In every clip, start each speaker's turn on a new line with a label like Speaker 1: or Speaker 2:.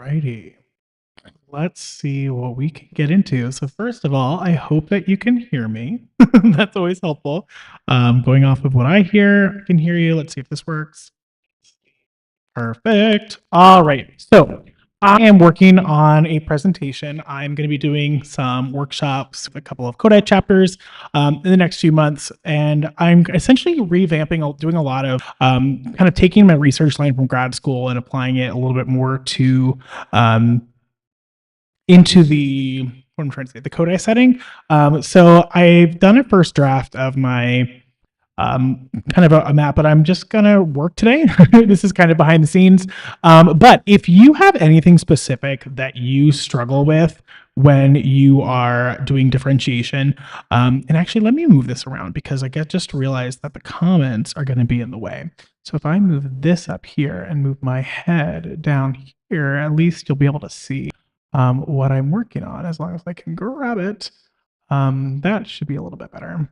Speaker 1: Righty. Let's see what we can get into. So first of all, I hope that you can hear me. That's always helpful. Going off of what I hear, I can hear you. Let's see if this works. Perfect. All right. So I am working on a presentation. I'm going to be doing some workshops, a couple of Kodak chapters in the next few months. And I'm essentially revamping, doing a lot of kind of taking my research line from grad school and applying it a little bit more to into the what I'm trying to say, the Kodak setting. So I've done a first draft of my kind of a map, but I'm just gonna work today. This is kind of behind the scenes. But if you have anything specific that you struggle with when you are doing differentiation, and actually let me move this around because I just realized that the comments are going to be in the way. So if I move this up here and move my head down here, at least you'll be able to see what I'm working on as long as I can grab it. That should be a little bit better.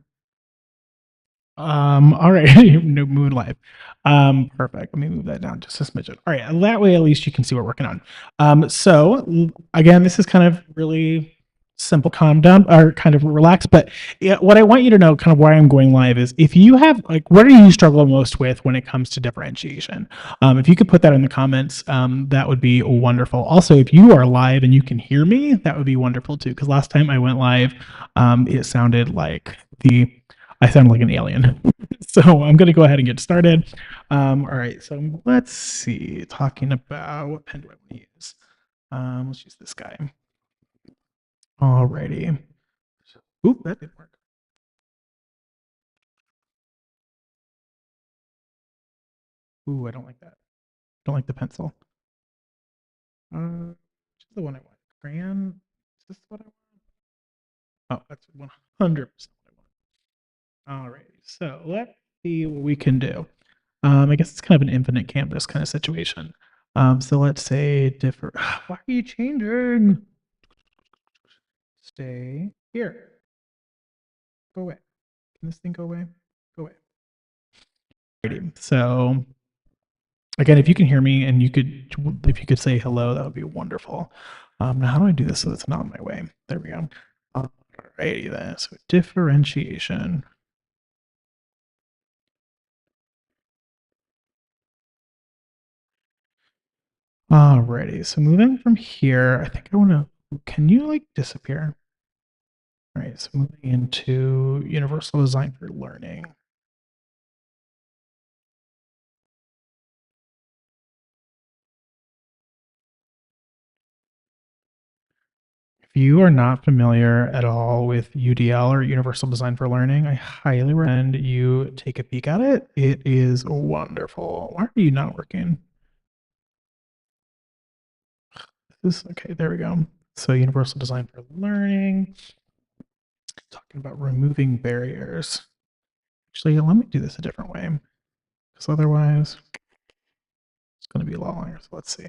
Speaker 1: All right, no moon live. Perfect. Let me move that down just a smidgen. All right, that way at least you can see what we're working on. So again, this is kind of really simple, calm down, or kind of relax. But yeah, what I want you to know, kind of why I'm going live, is if you have like, what do you struggle most with when it comes to differentiation? If you could put that in the comments, that would be wonderful. Also, if you are live and you can hear me, that would be wonderful too. Because last time I went live, it sounded like I sound like an alien. So I'm going to go ahead and get started. All right, so let's see. Talking about what pen do I want to use? Let's use this guy. Alrighty. Oop, that didn't work. Ooh, I don't like that. Don't like the pencil. Which is the one I want? Crayon? Is this what I want? Oh, that's 100% what I want. Alrighty, so let's see what we can do. I guess it's kind of an infinite canvas kind of situation. So let's say differ. Why are you changing? Stay here. Go away. Can this thing go away? Go away. Alrighty. So again, if you can hear me and if you could say hello, that would be wonderful. Now how do I do this so it's not in my way? There we go. Alrighty then. So differentiation. Alrighty. So moving from here, I think I want to. Can you like disappear? All right. So moving into universal design for learning. If you are not familiar at all with UDL or Universal Design for Learning, I highly recommend you take a peek at it. It is wonderful. Why are you not working? This okay, there we go. So Universal Design for Learning, talking about removing barriers. Actually, let me do this a different way, because otherwise it's going to be a lot longer. So let's see.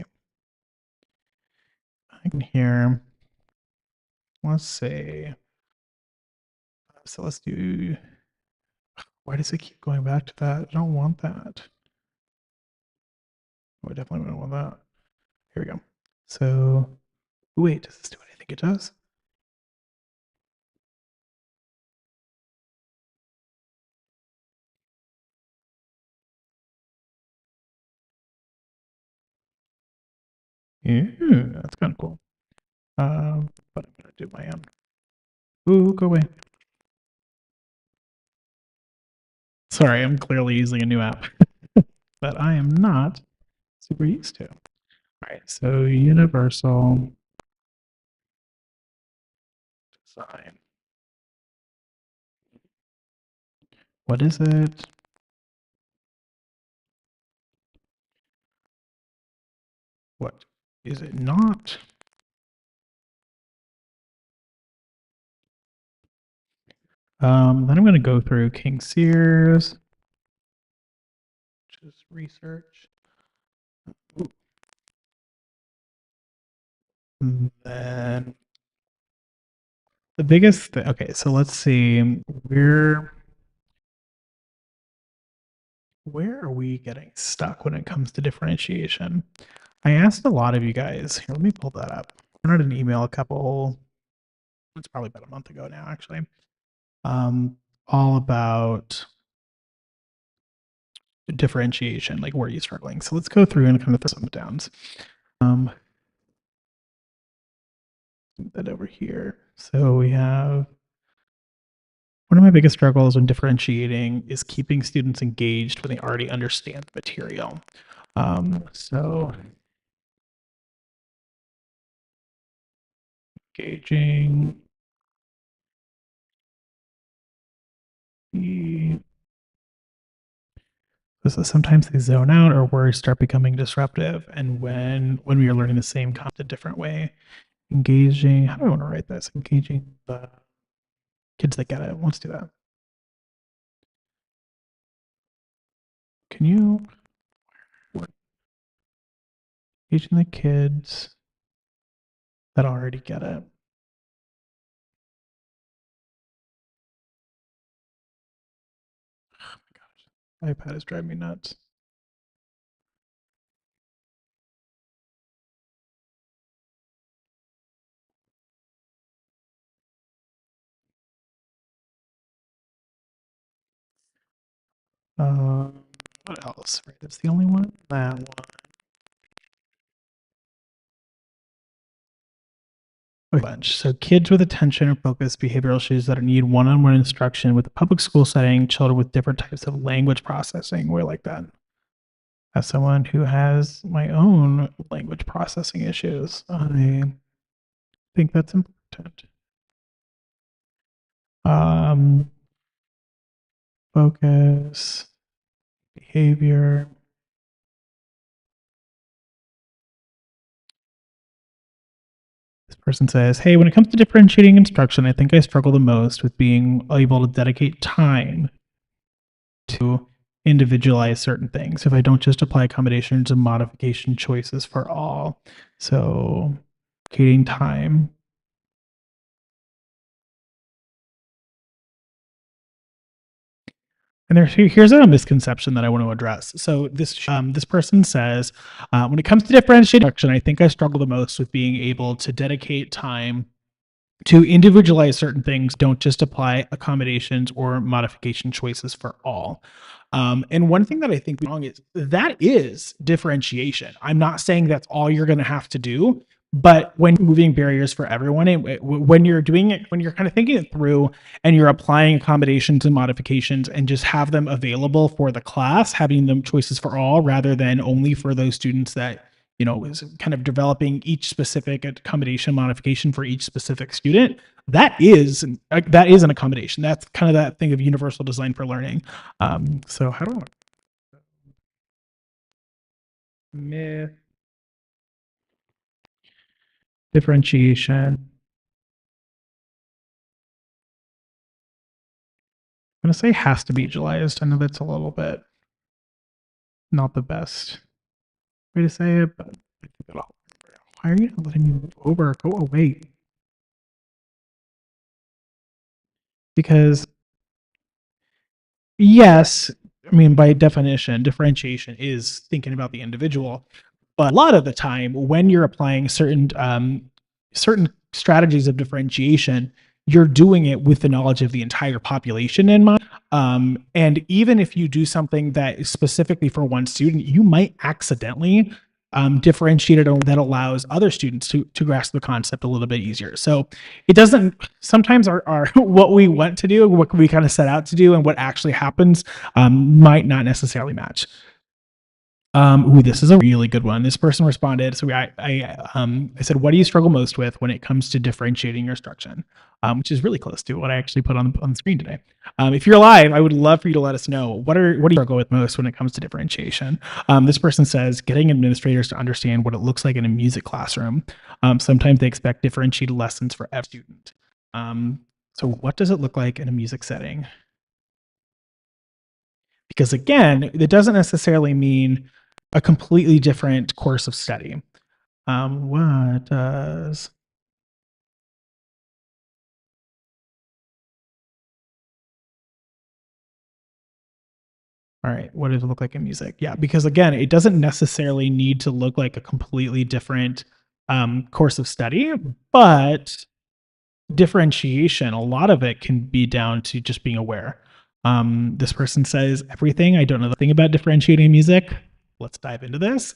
Speaker 1: I can hear, let's say, so let's do, why does it keep going back to that? I don't want that. Oh, I definitely don't want that. Here we go. So, wait, does this do what I think it does? Yeah, that's kind of cool. But I'm gonna do my own. Ooh, go away. Sorry, I'm clearly using a new app that I am not super used to. All right, so universal design. What is it? What is it not? Then I'm going to go through King Sears, which is research. Ooh. And then the biggest thing, okay, so let's see, where are we getting stuck when it comes to differentiation? I asked a lot of you guys. Here, let me pull that up. I sent out an email it's probably about a month ago now, actually, um, all about differentiation, like where are you struggling? So let's go through and kind of throw some downs. That over here. So we have one of my biggest struggles when differentiating is keeping students engaged when they already understand the material. So engaging the sometimes they zone out or words start becoming disruptive. And when we are learning the same concept a different way, engaging, how do I want to write this? Engaging the kids that get it. Let's do that. Can you engaging the kids that already get it? Oh my gosh, iPad is driving me nuts. What else? Right, that's the only one. That one. Bunch. So kids with attention or focus behavioral issues that need one-on-one instruction with a public school setting, children with different types of language processing. We're like that. As someone who has my own language processing issues, I think that's important. Focus, behavior. This person says, hey, when it comes to differentiating instruction, I think I struggle the most with being able to dedicate time to individualize certain things if I don't just apply accommodations and modification choices for all. So, allocating time. And here's a misconception that I want to address. So this person says, when it comes to differentiating instruction, I think I struggle the most with being able to dedicate time to individualize certain things, don't just apply accommodations or modification choices for all. And one thing that I think wrong is that is differentiation. I'm not saying that's all you're going to have to do, but when moving barriers for everyone, when you're doing it, when you're kind of thinking it through and you're applying accommodations and modifications and just have them available for the class, having them choices for all rather than only for those students that is kind of developing each specific accommodation modification for each specific student. That is an accommodation. That's kind of that thing of universal design for learning. So how do I myth differentiation? I'm gonna say has to be utilized. I know that's a little bit not the best way to say it, but I think it'll. Why are you not letting me move over? Go away. Because yes, I mean, by definition, differentiation is thinking about the individual. But a lot of the time, when you're applying certain strategies of differentiation, you're doing it with the knowledge of the entire population in mind. And even if you do something that is specifically for one student, you might accidentally differentiate it that allows other students to grasp the concept a little bit easier. So it doesn't sometimes our what we want to do, what we kind of set out to do, and what actually happens might not necessarily match. This is a really good one. This person responded. So I said, what do you struggle most with when it comes to differentiating your instruction? Which is really close to what I actually put on the screen today. If you're live, I would love for you to let us know what do you struggle with most when it comes to differentiation. This person says getting administrators to understand what it looks like in a music classroom. Sometimes they expect differentiated lessons for every student. So what does it look like in a music setting? Because again, it doesn't necessarily mean a completely different course of study. What does All right, what does it look like in music? Yeah, because again, it doesn't necessarily need to look like a completely different course of study, but differentiation, a lot of it can be down to just being aware. This person says everything. I don't know the thing about differentiating music. Let's dive into this.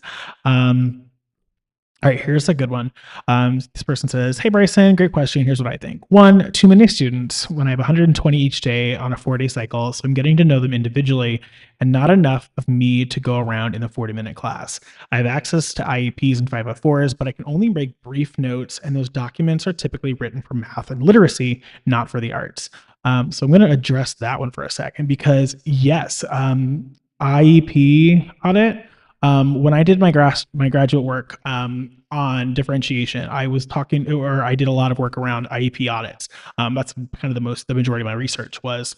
Speaker 1: All right, here's a good one. This person says, "Hey Bryson, great question. Here's what I think. One, too many students when I have 120 each day on a 4-day cycle, so I'm getting to know them individually and not enough of me to go around in a 40-minute class. I have access to IEPs and 504s, but I can only make brief notes, and those documents are typically written for math and literacy, not for the arts." So I'm going to address that one for a second because, yes, IEP audit. When I did my graduate work on differentiation, I was talking, or I did a lot of work around IEP audits. That's kind of the majority of my research was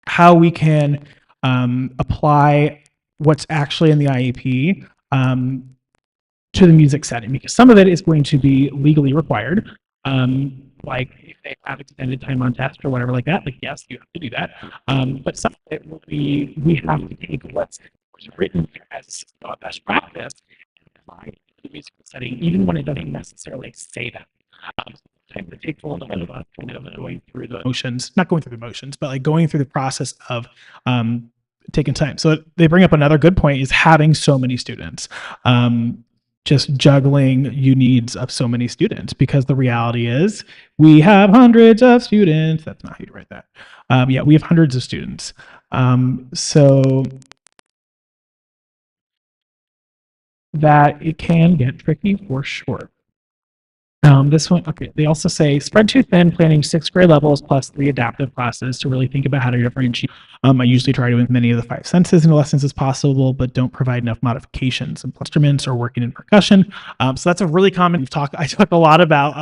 Speaker 1: how we can apply what's actually in the IEP to the music setting, because some of it is going to be legally required. Like if they have extended time on test or whatever like that, like yes, you have to do that. But some of it will be, we have to take what's written as a best practice and apply it to the musical setting, even when it doesn't necessarily say that. Sometimes it takes a little bit of a kind of going through the motions, not going through the motions, but like going through the process of taking time. So they bring up another good point is having so many students. Just juggling you needs of so many students, because the reality is we have hundreds of students. That's not how you write that. Yeah, we have hundreds of students. So that it can get tricky for sure. This one, okay. They also say spread too thin, planning 6th grade levels plus 3 adaptive classes to really think about how to differentiate. I usually try to with many of the 5 senses in the lessons as possible, but don't provide enough modifications and instruments or working in percussion. So that's a really common talk. I talk a lot about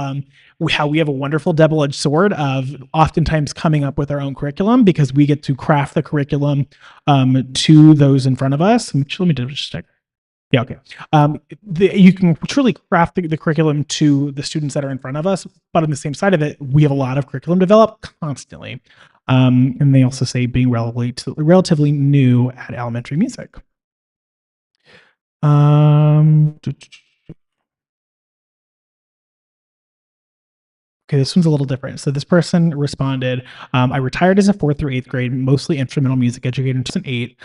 Speaker 1: how we have a wonderful double-edged sword of oftentimes coming up with our own curriculum because we get to craft the curriculum to those in front of us. Let me just check. Yeah, okay. You can truly craft the curriculum to the students that are in front of us, but on the same side of it, we have a lot of curriculum developed constantly. And they also say being relatively new at elementary music. Okay, this one's a little different. So this person responded, I retired as a 4th through 8th grade, mostly instrumental music educator in 2008.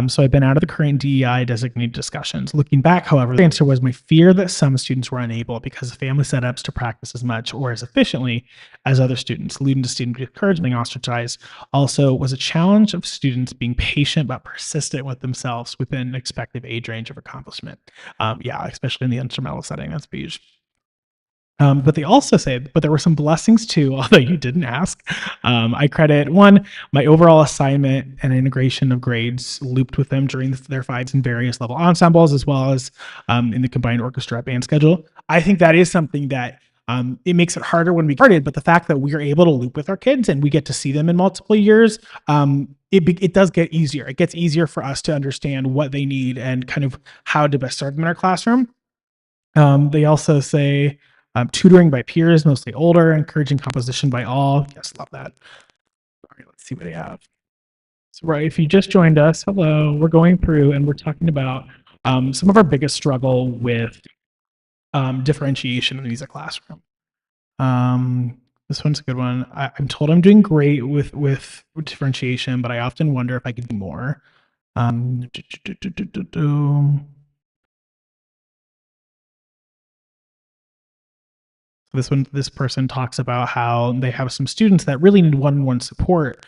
Speaker 1: So I've been out of the current DEI designated discussions. Looking back, however, the answer was my fear that some students were unable because of family setups to practice as much or as efficiently as other students, leading to student discouraged and ostracized. Also was a challenge of students being patient but persistent with themselves within an expected age range of accomplishment. Yeah, especially in the instrumental setting, that's huge. But they also say, but there were some blessings too, although you didn't ask. I credit one, my overall assignment and integration of grades looped with them during their 5s and various level ensembles, as well as in the combined orchestra band schedule. I think that is something that it makes it harder when we started, but the fact that we are able to loop with our kids and we get to see them in multiple years, it does get easier. It gets easier for us to understand what they need and kind of how to best serve them in our classroom. They also say tutoring by peers, mostly older, encouraging composition by all. Yes, love that. All right, let's see what they have. So, right, if you just joined us, hello, we're going through and we're talking about some of our biggest struggle with differentiation in the music classroom. This one's a good one. I'm told I'm doing great with differentiation, but I often wonder if I could do more. This person talks about how they have some students that really need one-on-one support,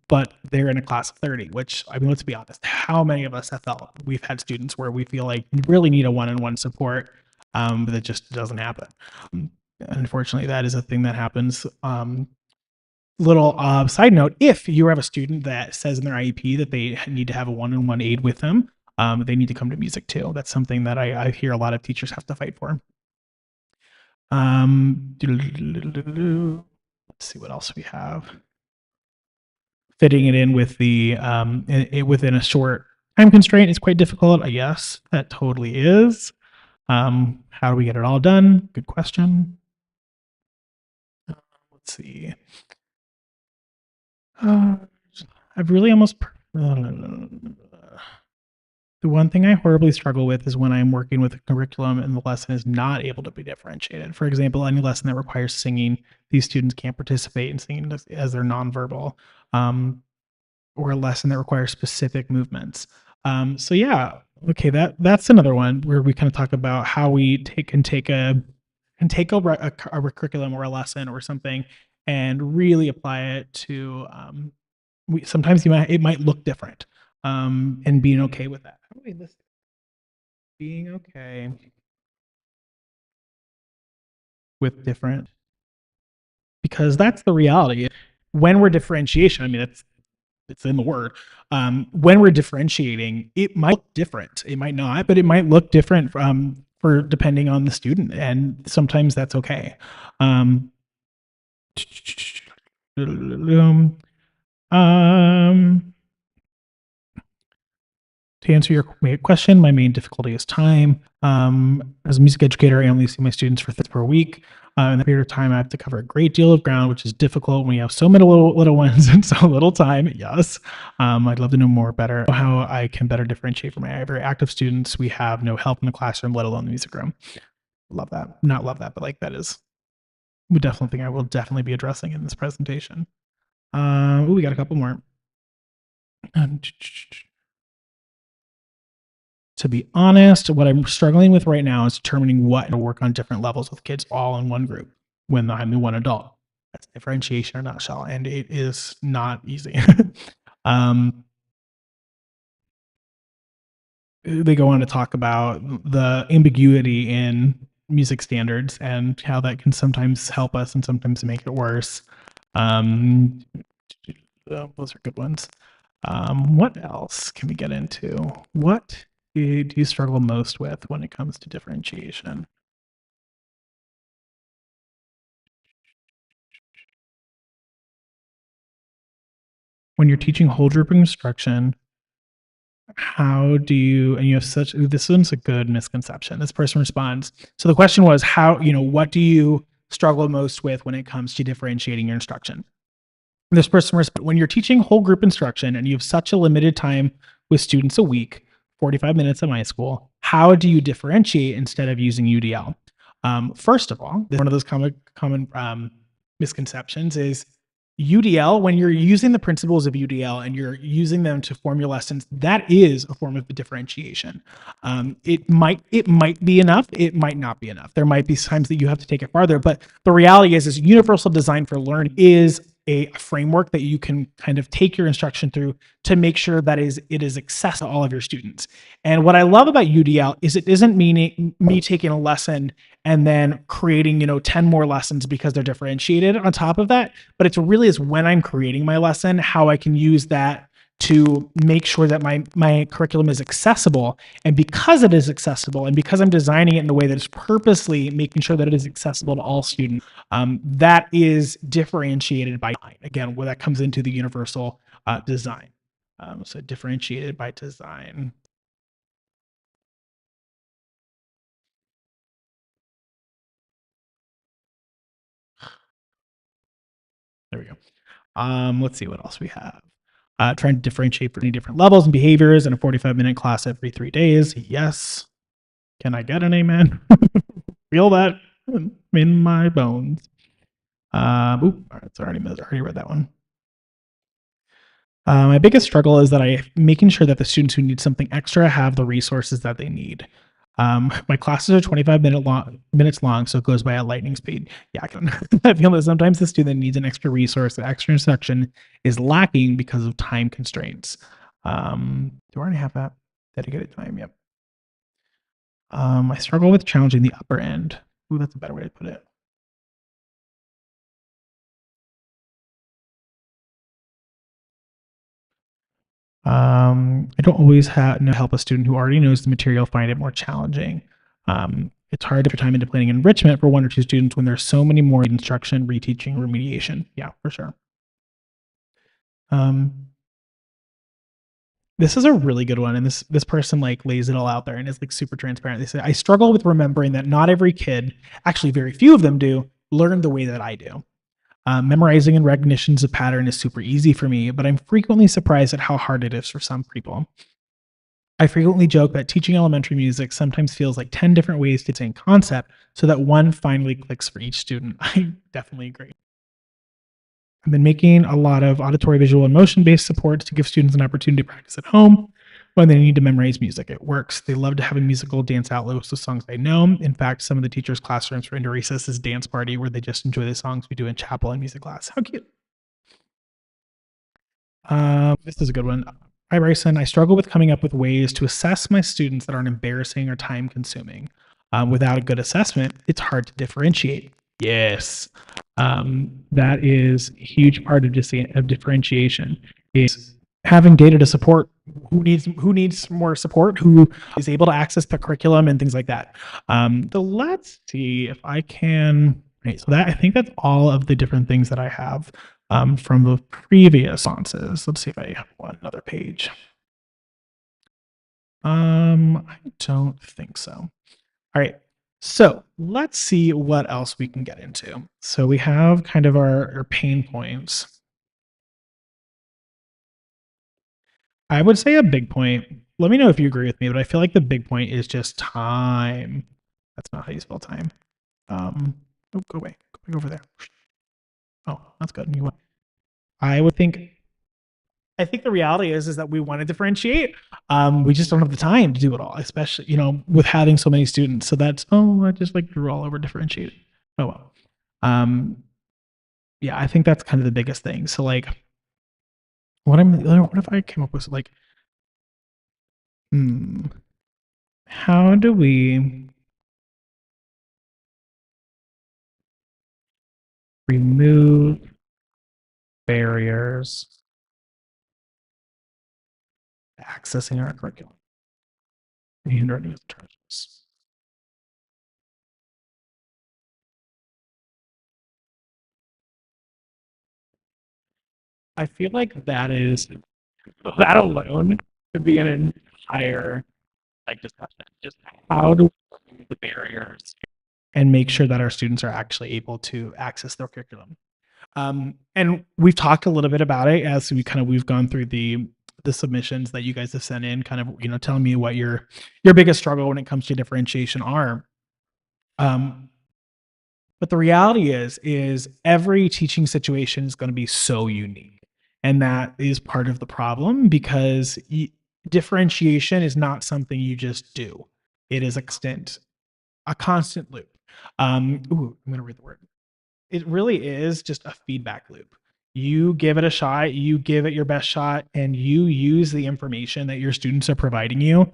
Speaker 1: but they're in a class of 30, which, I mean, let's be honest, how many of us have felt we've had students where we feel like you really need a one-on-one support, but it just doesn't happen. Unfortunately, that is a thing that happens. Little side note, if you have a student that says in their IEP that they need to have a one-on-one aid with them, they need to come to music too. That's something that I hear a lot of teachers have to fight for. Let's see what else we have. Fitting it in with the within a short time constraint is quite difficult. Yes, that totally is. How do we get it all done? Good question. Let's see. I've really almost The one thing I horribly struggle with is when I'm working with a curriculum and the lesson is not able to be differentiated. For example, any lesson that requires singing, these students can't participate in singing as they're nonverbal, or a lesson that requires specific movements. So yeah, okay, that's another one where we kind of talk about how we take a curriculum or a lesson or something and really apply it to sometimes it might look different, and being okay with that. How do we list being okay with different, because that's the reality. When we're differentiation, I mean, it's in the word. When we're differentiating, it might look different. It might not, but it might look different for depending on the student, and sometimes that's okay. Um, um, to answer your question, my main difficulty is time. As a music educator, I only see my students for 3 per week. In that period of time, I have to cover a great deal of ground, which is difficult when you have so many little ones and so little time. Yes. I'd love to know more better how I can better differentiate from my very active students. We have no help in the classroom, let alone the music room. Love that. Not love that, but like that is definitely thing I will definitely be addressing in this presentation. We got a couple more. To be honest, what I'm struggling with right now is determining what to work on different levels with kids all in one group when I'm the one adult. That's differentiation in a nutshell, and it is not easy. um, they go on to talk about the ambiguity in music standards and how that can sometimes help us and sometimes make it worse. Those are good ones. What else can we get into? What do you struggle most with when it comes to differentiation? When you're teaching whole group instruction, how do you, and you have such, this one's a good misconception. This person responds. So the question was, what do you struggle most with when it comes to differentiating your instruction? This person responds, when you're teaching whole group instruction and you have such a limited time with students a week, 45 minutes at my school, how do you differentiate instead of using UDL? First of all, one of those common misconceptions is UDL, when you're using the principles of UDL and you're using them to form your lessons, that is a form of the differentiation. It might be enough, it might not be enough. There might be times that you have to take it farther, but the reality is universal design for learning is a framework that you can kind of take your instruction through to make sure that it is accessible to all of your students. And what I love about UDL is it isn't meaning me taking a lesson and then creating 10 more lessons because they're differentiated on top of that, but it's really is when I'm creating my lesson, how I can use that to make sure that my curriculum is accessible. And because it is accessible and because I'm designing it in a way that is purposely making sure that it is accessible to all students, that is differentiated by design. Again, where that comes into the universal design. So differentiated by design. There we go. Let's see what else we have. Trying to differentiate for any different levels and behaviors in a 45-minute class every 3 days. Yes. Can I get an amen? Feel that in my bones. All right, so I already read that one. My biggest struggle is that I'm making sure that the students who need something extra have the resources that they need. My classes are 25 minutes long, so it goes by at lightning speed. Yeah, I feel that sometimes the student needs an extra resource, the extra instruction is lacking because of time constraints. Do I already have that dedicated time? Yep. I struggle with challenging the upper end. Ooh, that's a better way to put it. I don't always help a student who already knows the material find it more challenging. It's hard to put time into planning enrichment for 1 or 2 students when there's so many more instruction, reteaching, remediation. Yeah, for sure. This is a really good one, and this person like lays it all out there and is like super transparent. They say, I struggle with remembering that not every kid, actually very few of them do, learn the way that I do. Memorizing and recognitions of pattern is super easy for me, but I'm frequently surprised at how hard it is for some people. I frequently joke that teaching elementary music sometimes feels like 10 different ways to same concept so that one finally clicks for each student. I definitely agree. I've been making a lot of auditory, visual, and motion based supports to give students an opportunity to practice at home when they need to memorize music. It works. They love to have a musical dance outlet with the songs they know. In fact, some of the teachers' classrooms are into recesses dance party where they just enjoy the songs we do in chapel and music class. How cute. This is a good one. Hi, Bryson. I struggle with coming up with ways to assess my students that aren't embarrassing or time consuming. Without a good assessment, it's hard to differentiate. Yes. That is a huge part of just of differentiation is having data to support who needs more support, who is able to access the curriculum and things like that. So let's see if I can. Right, so that I think that's all of the different things that I have from the previous responses. Let's see if I have another page. I don't think so. All right. So let's see what else we can get into. So we have kind of our pain points. I would say a big point. Let me know if you agree with me, but I feel like the big point is just time. That's not how you spell time. Oh, go away. Go back over there. Oh, that's good. I would think. I think the reality is that we want to differentiate. We just don't have the time to do it all, especially with having so many students. So that's I just like drew all over differentiating. Oh well. Yeah, I think that's kind of the biggest thing. So like, what if I came up with like, how do we remove barriers to accessing our curriculum? Handwriting is atrocious. I feel like that alone could be an entire like discussion. Just how do we remove the barriers and make sure that our students are actually able to access their curriculum. And we've talked a little bit about it as we've gone through the submissions that you guys have sent in, kind of telling me what your biggest struggle when it comes to differentiation are. But the reality is every teaching situation is going to be so unique, and that is part of the problem because differentiation is not something you just do. It is a constant loop. I'm going to read the word. It really is just a feedback loop. You give it a shot, you give it your best shot, and you use the information that your students are providing you,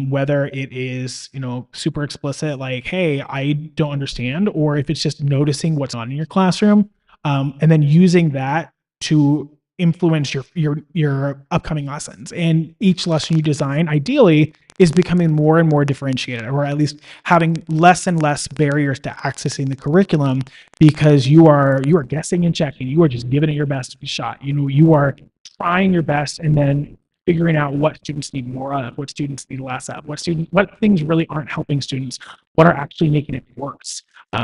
Speaker 1: whether it is, super explicit, like, hey, I don't understand, or if it's just noticing what's on in your classroom, and then using that to influence your upcoming lessons. And each lesson you design, ideally, is becoming more and more differentiated, or at least having less and less barriers to accessing the curriculum because you are guessing and checking. You are just giving it your best shot. You are trying your best and then figuring out what students need more of, what students need less of, what things really aren't helping students, what are actually making it worse.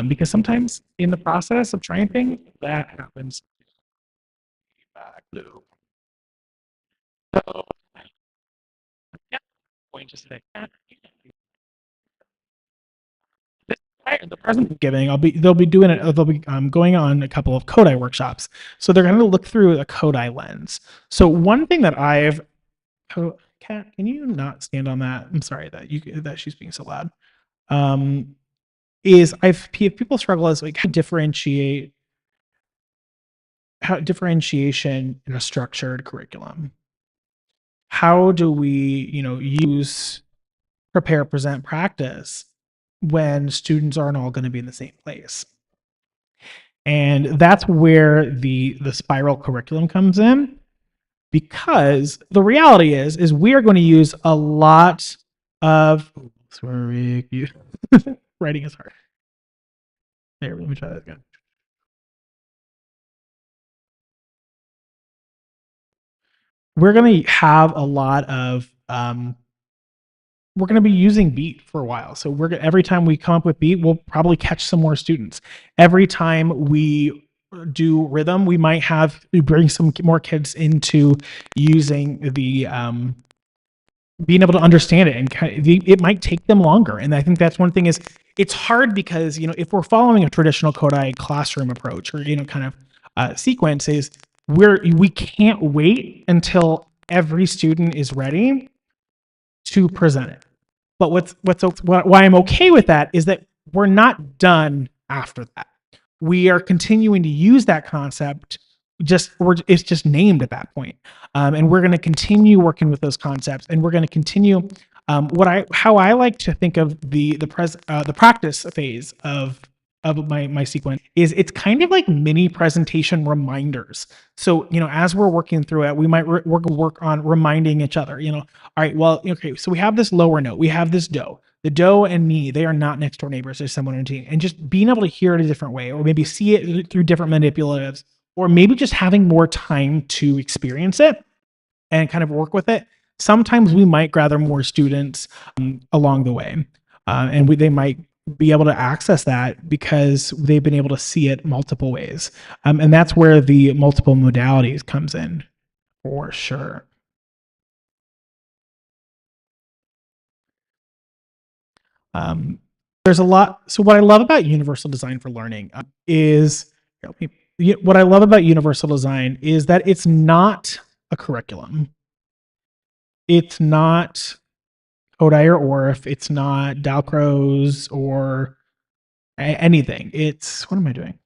Speaker 1: Because sometimes in the process of trying things, that happens. So, yeah, point to say, the present giving, they'll be doing it. They'll be going on a couple of Kodai workshops, so they're going to look through a Kodai lens. So one thing that Kat, can you not stand on that? I'm sorry that she's being so loud. Is people struggle as like how differentiation in a structured curriculum. How do we, use prepare, present, practice when students aren't all going to be in the same place? And that's where the spiral curriculum comes in, because the reality is we are going to use a lot of writing is hard. There, let me try that again. We're going to have a lot of we're going to be using beat for a while. So every time we come up with beat, we'll probably catch some more students. Every time we do rhythm, we might have we bring some more kids into using the being able to understand it, and it might take them longer. And I think that's one thing is it's hard because if we're following a traditional Kodai classroom approach or kind of sequence is we can't wait until every student is ready to present it. But why I'm okay with that is that we're not done after that. We are continuing to use that concept. It's just named at that point, and we're going to continue working with those concepts, and we're going to continue. How I like to think of the practice phase of my sequence is it's kind of like mini presentation reminders. So as we're working through it, we might work on reminding each other. All right, well, okay, so we have this lower note, we have this do. The do and me, they are not next door neighbors. There's someone in a team, and just being able to hear it a different way, or maybe see it through different manipulatives, or maybe just having more time to experience it and kind of work with it. Sometimes we might gather more students along the way, and they might be able to access that because they've been able to see it multiple ways, and that's where the multiple modalities comes in for sure. Um, there's a lot. So what I love about universal design for learning is what I love about universal design is that it's not a curriculum. It's not Kodai or Orff. It's not Dalcroze or anything. It's what am I doing?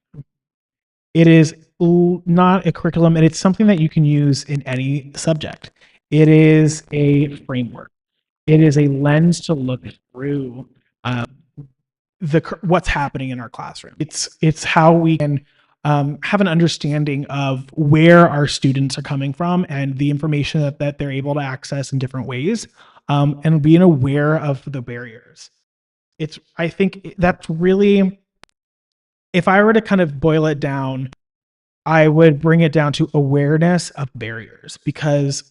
Speaker 1: It is not a curriculum, and it's something that you can use in any subject. It is a framework. It is a lens to look through what's happening in our classroom. It's how we can have an understanding of where our students are coming from and the information that they're able to access in different ways, and being aware of the barriers. I think that's really, if I were to kind of boil it down, I would bring it down to awareness of barriers, because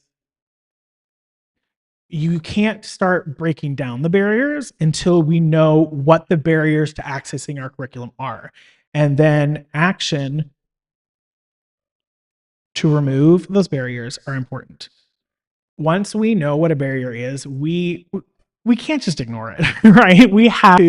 Speaker 1: you can't start breaking down the barriers until we know what the barriers to accessing our curriculum are. And then action to remove those barriers are important. Once we know what a barrier is, we can't just ignore it, right? We have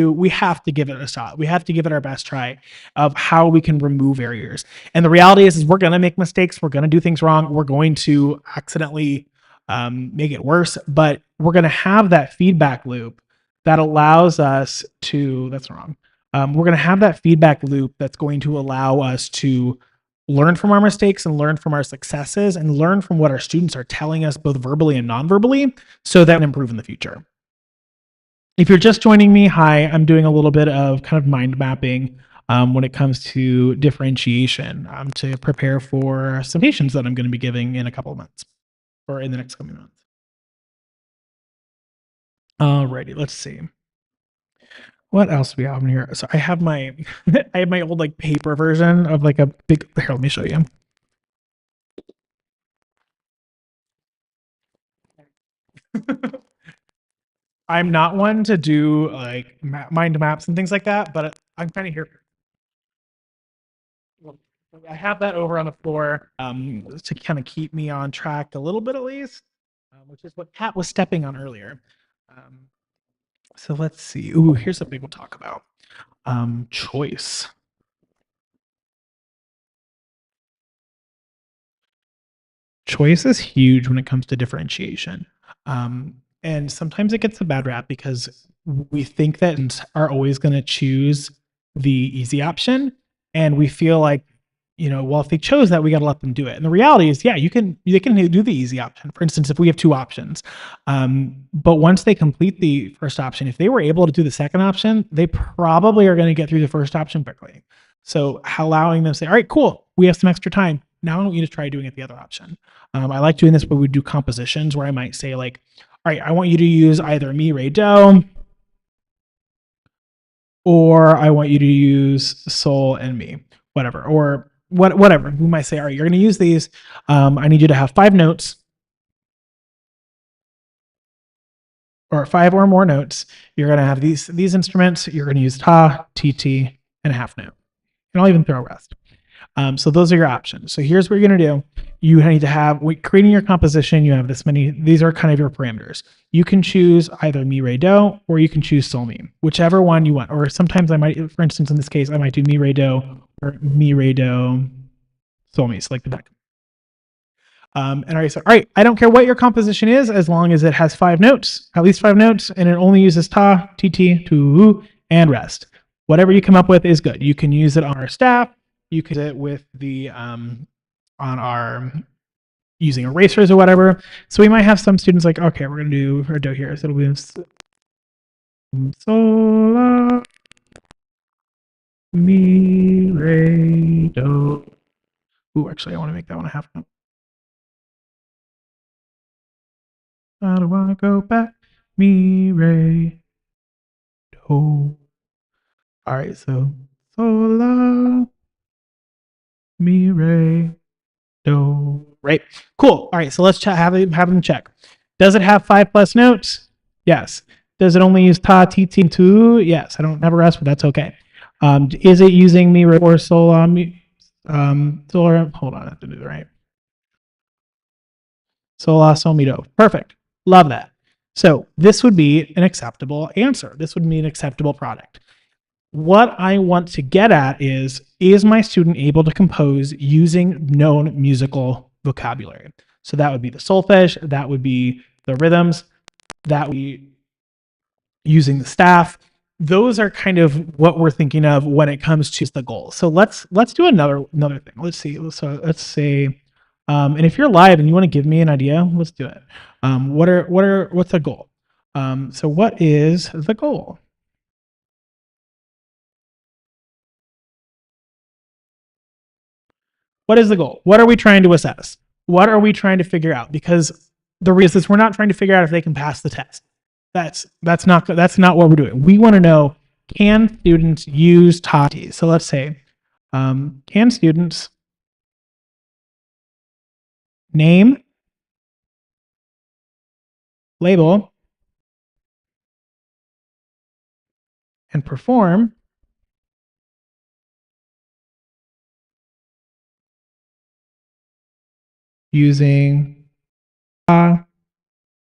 Speaker 1: to give it a shot. We have to give it our best try of how we can remove barriers. And the reality is we're going to make mistakes. We're going to do things wrong. We're going to accidentally make it worse, but we're going to have that feedback loop that allows us to, that's wrong. We're going to have that feedback loop that's going to allow us to learn from our mistakes and learn from our successes and learn from what our students are telling us both verbally and non-verbally, so that we can improve in the future. If you're just joining me, hi, I'm doing a little bit of kind of mind mapping when it comes to differentiation to prepare for some presentations that I'm going to be giving in a couple of months, or in the next coming months. Alrighty, let's see. What else do we have in here? So I have my I have my old like paper version of like a big, here, let me show you. I'm not one to do like mind maps and things like that, but I'm kind of here. I have that over on the floor to kind of keep me on track a little bit at least, which is what Kat was stepping on earlier. So let's see. Ooh, here's something we'll talk about. Choice. Choice is huge when it comes to differentiation. And sometimes it gets a bad rap because we think that are always going to choose the easy option. And we feel like, well, if they chose that, we got to let them do it. And the reality is, yeah, they can do the easy option. For instance, if we have two options, but once they complete the first option, if they were able to do the second option, they probably are going to get through the first option quickly. So allowing them to say, all right, cool, we have some extra time. Now I want you to try doing it the other option. I like doing this, but we do compositions where I might say like, all right, I want you to use either mi, re, do, or I want you to use sol and mi, whatever, or whatever. We might say, all right, you're going to use these. I need you to have 5 notes, or 5 or more notes. You're going to have these instruments. You're going to use ta, tt, and a half note. And I'll even throw a rest. So those are your options. So here's what you're going to do. You need to have, creating your composition, you have this many, these are kind of your parameters. You can choose either mi, re, do, or you can choose sol, mi, whichever one you want. Or sometimes I might, for instance, in this case, I might do mi, re, do, or mi, re, do, sol, mi, select the deck. And I said, all right, I don't care what your composition is, as long as it has 5 notes, at least 5 notes, and it only uses ta, tt, tu, and rest. Whatever you come up with is good. You can use it on our staff. You can use it with the on our using erasers or whatever. So we might have some students like, okay, we're gonna do our do here. So it'll be sol, la, mi, re, do. Ooh, actually, I want to make that one a half note. How do I go back? Mi, re, do. All right, so sol, la, mi, re, do. Right, cool. All right, so let's have them check. Does it have 5 plus notes? Yes. Does it only use ta, ti, ti, tu? Yes. I don't never rest, but that's okay. Is it using mi, re, or sol, la, mi? Sol, hold on, I have to do the right. Sol, la, sol, mi, do. Perfect. Love that. So this would be an acceptable answer. This would be an acceptable product. What I want to get at is my student able to compose using known musical vocabulary? So that would be the solfege, that would be the rhythms, that would be using the staff. Those are kind of what we're thinking of when it comes to the goal. So let's do another thing. Let's see. So let's say, and if you're live and you want to give me an idea, let's do it. What's the goal? So what is the goal? What is the goal? What are we trying to assess? What are we trying to figure out? Because the reason is we're not trying to figure out if they can pass the test. That's not what we're doing. We want to know, can students use Tati? So let's say, can students name, label, and perform using ta,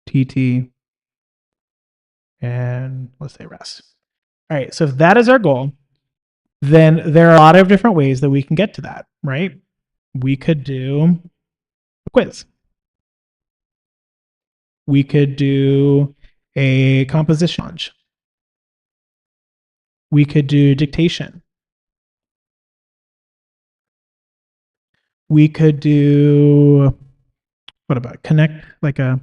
Speaker 1: tt, and let's say rest. All right, so if that is our goal, then there are a lot of different ways that we can get to that, right? We could do a quiz. We could do a composition challenge. We could do dictation. We could do, what about connect, we could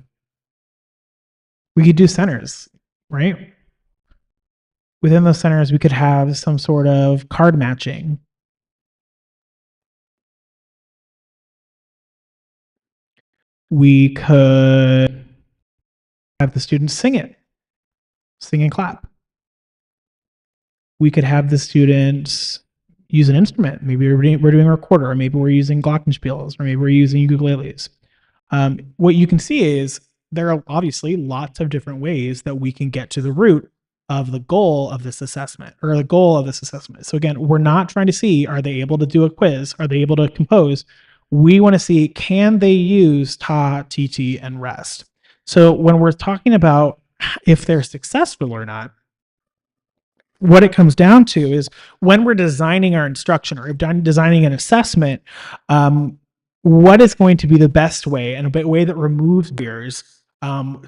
Speaker 1: do centers, right? Within those centers, we could have some sort of card matching. We could have the students sing and clap. We could have the students use an instrument. Maybe we're doing a recorder, or maybe we're using glockenspiels, or maybe we're using ukuleles. What you can see is there are obviously lots of different ways that we can get to the root of the goal of this assessment, or the goal of this assessment. So again, we're not trying to see, are they able to do a quiz? Are they able to compose? We want to see, can they use ta, tt, and rest? So when we're talking about if they're successful or not, what it comes down to is when we're designing our instruction or designing an assessment, what is going to be the best way, and a way that removes barriers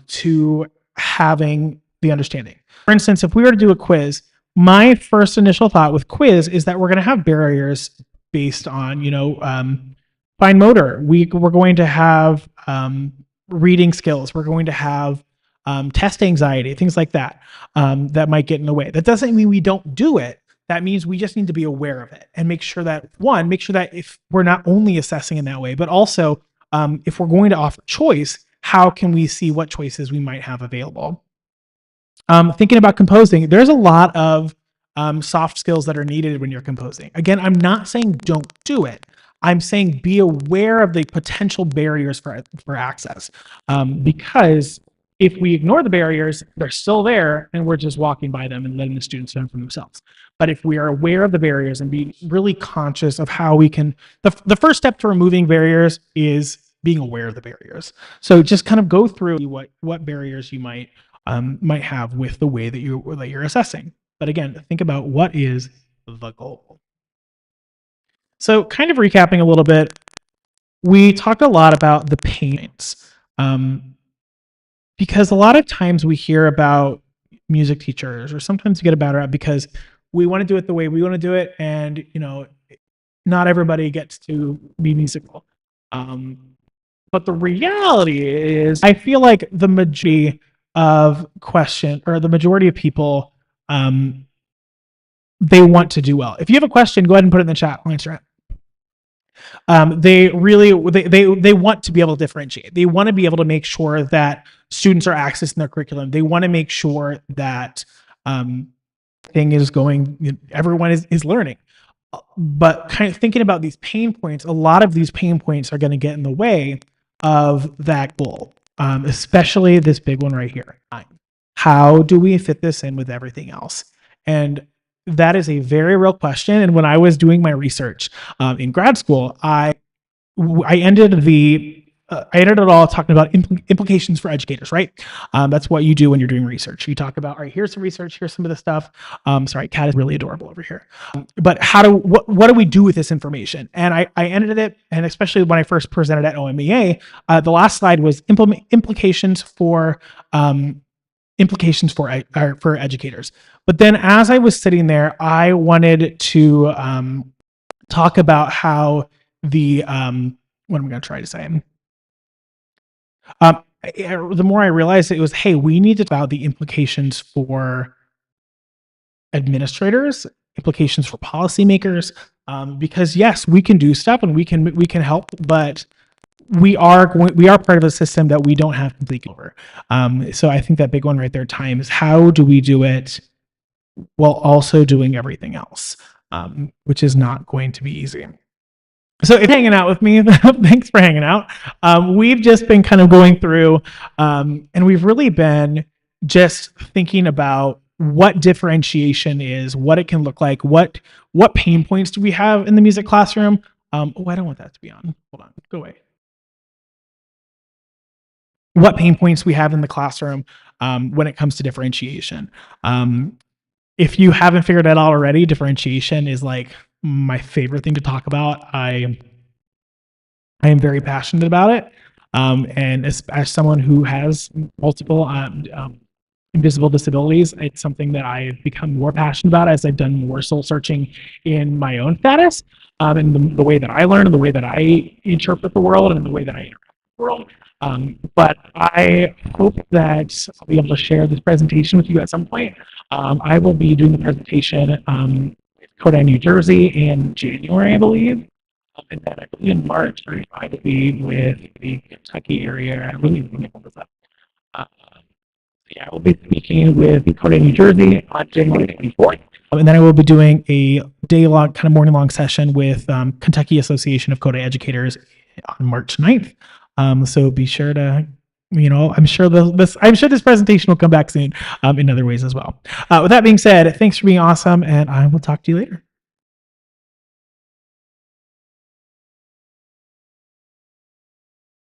Speaker 1: to having the understanding. For instance, if we were to do a quiz, my first initial thought with quiz is that we're going to have barriers based on, fine motor. We're going to have reading skills. We're going to have test anxiety, things like that, that might get in the way. That doesn't mean we don't do it. That means we just need to be aware of it and make sure that if we're not only assessing in that way, but also if we're going to offer choice, how can we see what choices we might have available? Thinking about composing, there's a lot of soft skills that are needed when you're composing. Again, I'm not saying don't do it. I'm saying be aware of the potential barriers for access, because If we ignore the barriers, they're still there, and we're just walking by them and letting the students learn for themselves. But if we are aware of the barriers and be really conscious of how we can, the first step to removing barriers is being aware of the barriers. So just kind of go through what barriers you might have with the way that you're assessing. But again, think about what is the goal. So kind of recapping a little bit, we talked a lot about the pain points. Because a lot of times we hear about music teachers, or sometimes we get about it because we want to do it the way we want to do it, and not everybody gets to be musical. But the reality is, I feel like the majority of the majority of people, they want to do well. If you have a question, go ahead and put it in the chat. I'll answer it. They want to be able to differentiate. They want to be able to make sure that students are accessing their curriculum. They want to make sure that everyone is learning. But kind of thinking about these pain points, a lot of these pain points are going to get in the way of that goal, especially this big one right here. How do we fit this in with everything else? And that is a very real question. And when I was doing my research in grad school, I ended it all talking about implications for educators, right? That's what you do when you're doing research. You talk about, all right, here's some research, here's some of the stuff. Sorry, Kat is really adorable over here. But what do we do with this information? And I ended it, and especially when I first presented at OMEA, the last slide was implications for educators. But then as I was sitting there, I wanted to talk about how what am I going to try to say? The more I realized it was, hey, we need to talk about the implications for administrators, implications for policymakers, because yes, we can do stuff and we can help, but we are part of a system that we don't have complete over. So I think that big one right there, time, is how do we do it while also doing everything else, which is not going to be easy. So if you're hanging out with me, thanks for hanging out. We've just been kind of going through, and we've really been just thinking about what differentiation is, what it can look like, what pain points do we have in the music classroom. I don't want that to be on. Hold on, go away. What pain points we have in the classroom when it comes to differentiation. If you haven't figured that out already, differentiation is like my favorite thing to talk about. I am very passionate about it. And as someone who has multiple invisible disabilities, it's something that I've become more passionate about as I've done more soul searching in my own status, and the way that I learn, and the way that I interpret the world, and the way that I interact with the world. But I hope that I'll be able to share this presentation with you at some point. I will be doing the presentation with Coda, New Jersey in January, I believe. And then I believe in March, I will be with the Kentucky area. I really need to pull this up. I will be speaking with the Coda, New Jersey on January 24th. And then I will be doing a day-long, kind of morning-long session with Kentucky Association of Coda Educators on March 9th. So be sure to, I'm sure this presentation will come back soon in other ways as well. With that being said, thanks for being awesome, and I will talk to you later.